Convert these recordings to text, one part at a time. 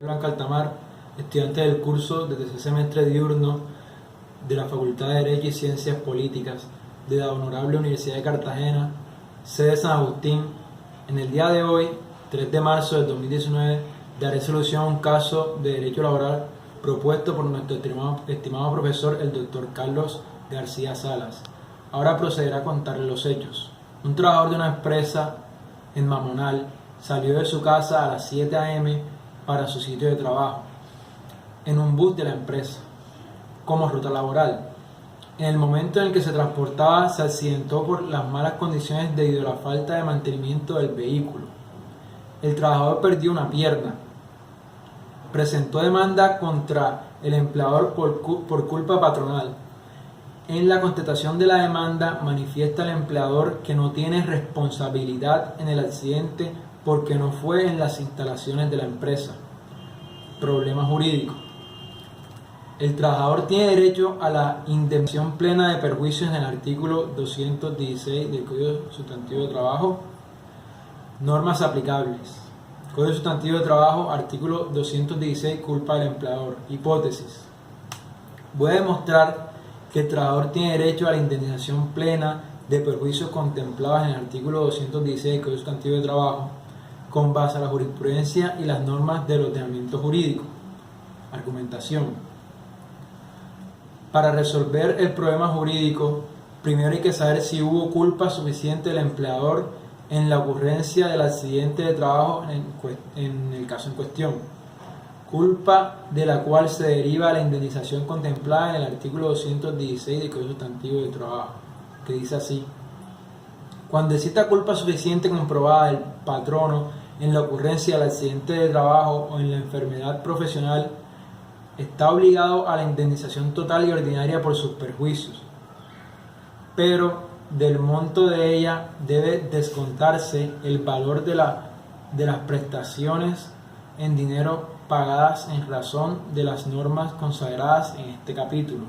Blanca Altamar, estudiante del curso de tercer semestre diurno de la Facultad de Derecho y Ciencias Políticas de la Honorable Universidad de Cartagena, sede San Agustín. En el día de hoy, 3 de marzo del 2019, daré solución a un caso de derecho laboral propuesto por nuestro estimado profesor, el doctor Carlos García Salas. Ahora procederá a contarle los hechos. Un trabajador de una empresa en Mamonal salió de su casa a las 7 a.m. para su sitio de trabajo, en un bus de la empresa, como ruta laboral. En el momento en el que se transportaba, se accidentó por las malas condiciones debido a la falta de mantenimiento del vehículo. El trabajador perdió una pierna. Presentó demanda contra el empleador por culpa patronal. En la contestación de la demanda, manifiesta el empleador que no tiene responsabilidad en el accidente porque no fue en las instalaciones de la empresa. Problema jurídico. El trabajador tiene derecho a la indemnización plena de perjuicios en el artículo 216 del Código Sustantivo de Trabajo. Normas aplicables. Código Sustantivo de Trabajo, artículo 216, culpa del empleador. Hipótesis. Voy a demostrar que el trabajador tiene derecho a la indemnización plena de perjuicios contemplados en el artículo 216 del Código Sustantivo de Trabajo, con base a la jurisprudencia y las normas del ordenamiento jurídico. Argumentación. Para resolver el problema jurídico, primero hay que saber si hubo culpa suficiente del empleador en la ocurrencia del accidente de trabajo en el caso en cuestión, culpa de la cual se deriva la indemnización contemplada en el artículo 216 del Código Sustantivo de Trabajo, que dice así: cuando exista culpa suficiente comprobada del patrono en la ocurrencia del accidente de trabajo o en la enfermedad profesional, está obligado a la indemnización total y ordinaria por sus perjuicios, pero del monto de ella debe descontarse el valor de las prestaciones en dinero pagadas en razón de las normas consagradas en este capítulo.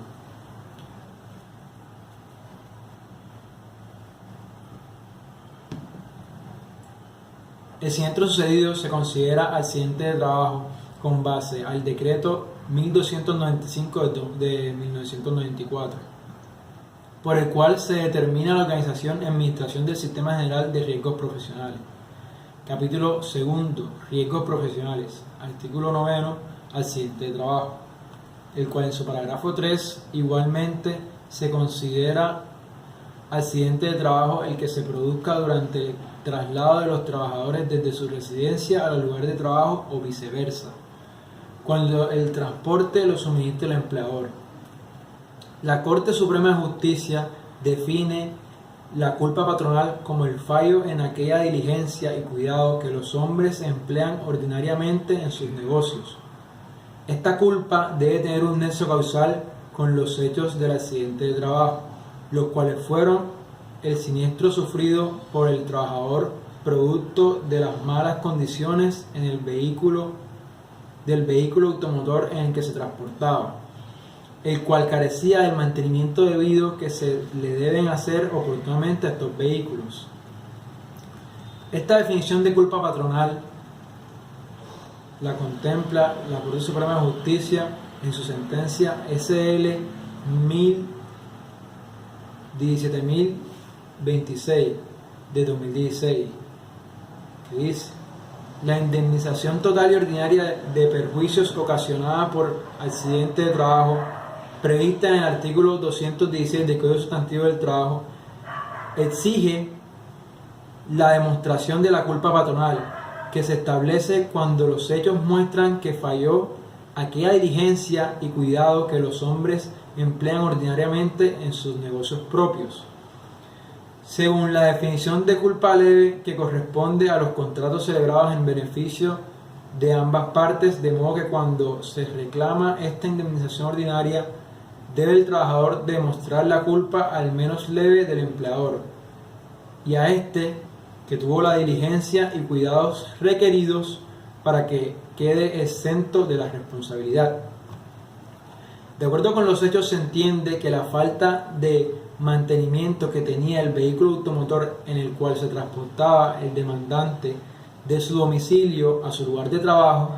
El siniestro sucedido se considera accidente de trabajo con base al decreto 1295 de 1994, por el cual se determina la organización y administración del Sistema General de Riesgos Profesionales. Capítulo 2, Riesgos Profesionales. Artículo 9, accidente de trabajo, el cual en su parágrafo 3 igualmente se considera accidente de trabajo el que se produzca durante el traslado de los trabajadores desde su residencia al lugar de trabajo o viceversa, cuando el transporte lo suministre el empleador. La Corte Suprema de Justicia define la culpa patronal como el fallo en aquella diligencia y cuidado que los hombres emplean ordinariamente en sus negocios. Esta culpa debe tener un nexo causal con los hechos del accidente de trabajo, los cuales fueron el siniestro sufrido por el trabajador producto de las malas condiciones en el vehículo automotor en el que se transportaba, el cual carecía del mantenimiento debido que se le deben hacer oportunamente a estos vehículos. Esta definición de culpa patronal la contempla la Corte Suprema de Justicia en su sentencia SL 17026 de 2016, que dice: la indemnización total y ordinaria de perjuicios ocasionada por accidente de trabajo prevista en el artículo 216 del Código Sustantivo del Trabajo exige la demostración de la culpa patronal, que se establece cuando los hechos muestran que falló aquella diligencia y cuidado que los hombres emplean ordinariamente en sus negocios propios, según la definición de culpa leve que corresponde a los contratos celebrados en beneficio de ambas partes, de modo que cuando se reclama esta indemnización ordinaria, debe el trabajador demostrar la culpa al menos leve del empleador y a este que tuvo la diligencia y cuidados requeridos para que quede exento de la responsabilidad. De acuerdo con los hechos, se entiende que la falta de mantenimiento que tenía el vehículo automotor en el cual se transportaba el demandante de su domicilio a su lugar de trabajo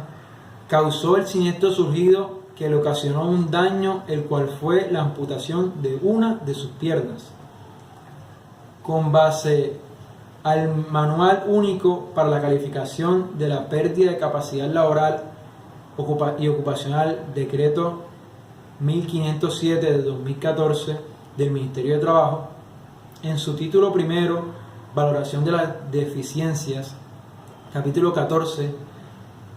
causó el siniestro surgido que le ocasionó un daño, el cual fue la amputación de una de sus piernas. Con base al Manual Único para la Calificación de la Pérdida de Capacidad Laboral y Ocupacional, Decreto 1507 de 2014 del Ministerio de Trabajo, en su título primero, Valoración de las Deficiencias, capítulo 14,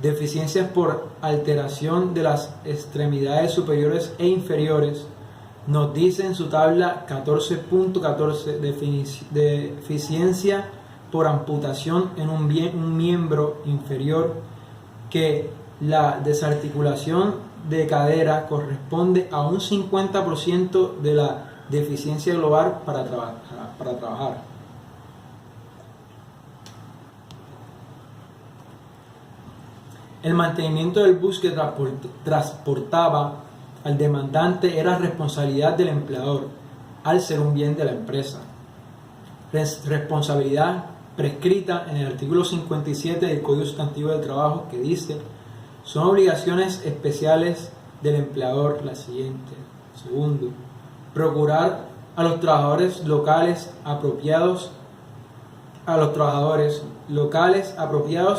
Deficiencias por alteración de las extremidades superiores e inferiores, nos dice en su tabla 14.14, deficiencia por amputación en un miembro inferior, que la desarticulación de cadera corresponde a un 50% de la deficiencia global para trabajar. El mantenimiento del bus que transportaba al demandante era responsabilidad del empleador, al ser un bien de la empresa. Responsabilidad prescrita en el artículo 57 del Código Sustantivo del Trabajo, que dice: son obligaciones especiales del empleador las siguientes. Segundo, procurar a los trabajadores locales apropiados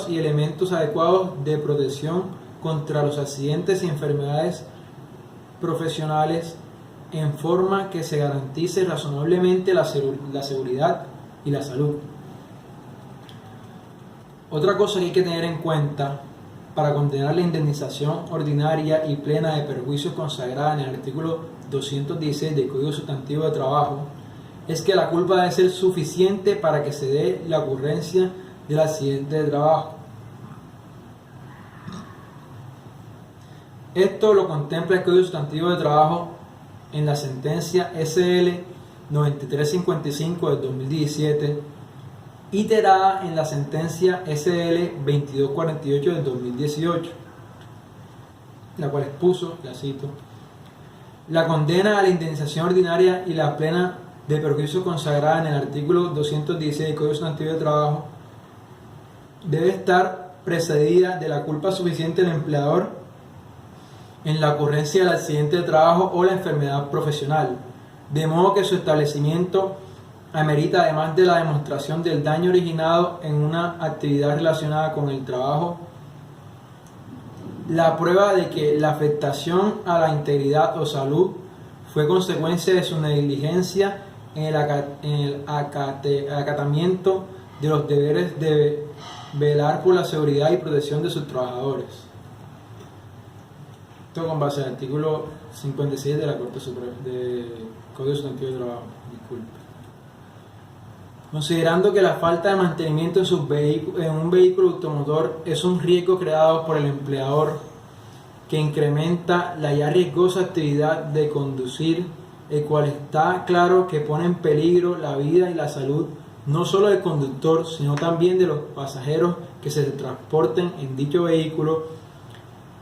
y elementos adecuados de protección contra los accidentes y enfermedades profesionales, en forma que se garantice razonablemente la seguridad y la salud. Otra cosa que hay que tener en cuenta para condenar la indemnización ordinaria y plena de perjuicios consagrada en el artículo 216 del Código Sustantivo de Trabajo es que la culpa debe ser suficiente para que se dé la ocurrencia del accidente de trabajo. Esto lo contempla el Código Sustantivo de Trabajo en la sentencia SL 9355 del 2017, iterada en la sentencia SL 2248 del 2018, la cual expuso, la cito: la condena a la indemnización ordinaria y la plena de perjuicio consagrada en el artículo 216 del Código Sustantivo de Trabajo debe estar precedida de la culpa suficiente del empleador en la ocurrencia del accidente de trabajo o la enfermedad profesional, de modo que su establecimiento amerita, además de la demostración del daño originado en una actividad relacionada con el trabajo, la prueba de que la afectación a la integridad o salud fue consecuencia de su negligencia en el acatamiento de los deberes de velar por la seguridad y protección de sus trabajadores. Esto con base al artículo 56 de la Corte Suprema de Código Sustantivo de Trabajo. Disculpe. Considerando que la falta de mantenimiento en un vehículo automotor es un riesgo creado por el empleador que incrementa la ya riesgosa actividad de conducir, el cual está claro que pone en peligro la vida y la salud no solo del conductor, sino también de los pasajeros que se transporten en dicho vehículo,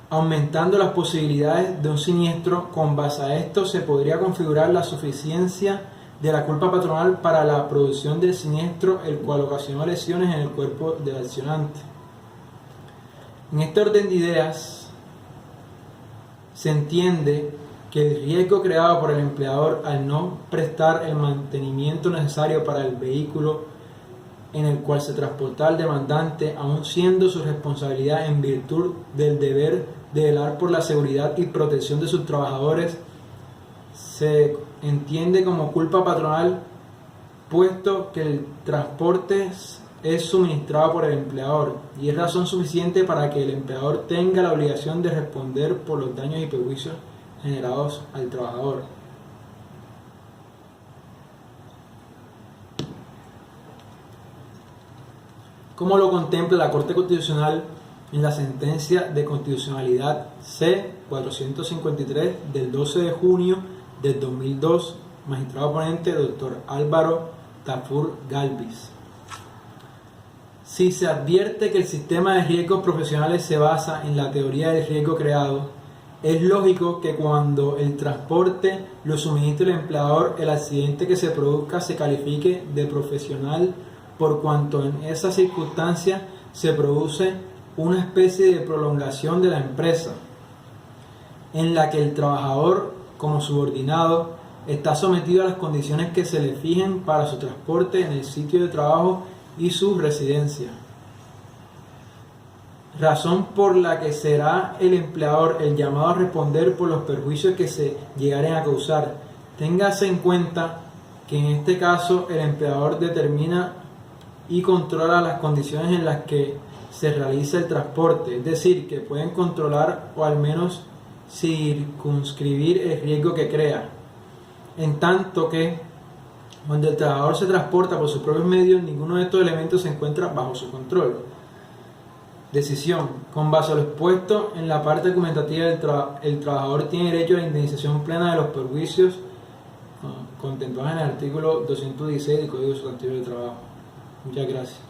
aumentando las posibilidades de un siniestro. Con base a esto se podría configurar la suficiencia de la culpa patronal para la producción del siniestro, el cual ocasionó lesiones en el cuerpo del accionante. En este orden de ideas, se entiende que el riesgo creado por el empleador al no prestar el mantenimiento necesario para el vehículo en el cual se transporta el demandante, aun siendo su responsabilidad en virtud del deber de velar por la seguridad y protección de sus trabajadores, se entiende como culpa patronal, puesto que el transporte es suministrado por el empleador y es razón suficiente para que el empleador tenga la obligación de responder por los daños y perjuicios generados al trabajador. Como lo contempla la Corte Constitucional en la sentencia de constitucionalidad C-453 del 12 de junio del 2002, magistrado ponente Dr. Álvaro Tafur Galvis. Si se advierte que el sistema de riesgos profesionales se basa en la teoría del riesgo creado, es lógico que cuando el transporte lo suministre el empleador, el accidente que se produzca se califique de profesional, por cuanto en esa circunstancia se produce una especie de prolongación de la empresa, en la que el trabajador, como subordinado, está sometido a las condiciones que se le fijen para su transporte en el sitio de trabajo y su residencia. Razón por la que será el empleador el llamado a responder por los perjuicios que se llegaren a causar. Téngase en cuenta que en este caso el empleador determina y controla las condiciones en las que se realiza el transporte, es decir, que pueden controlar o al menos circunscribir el riesgo que crea, en tanto que cuando el trabajador se transporta por sus propios medios, ninguno de estos elementos se encuentra bajo su control. Decisión. Con base a lo expuesto en la parte argumentativa, el trabajador tiene derecho a la indemnización plena de los perjuicios contemplados en el artículo 216 del Código Sustantivo del Trabajo. Muchas gracias.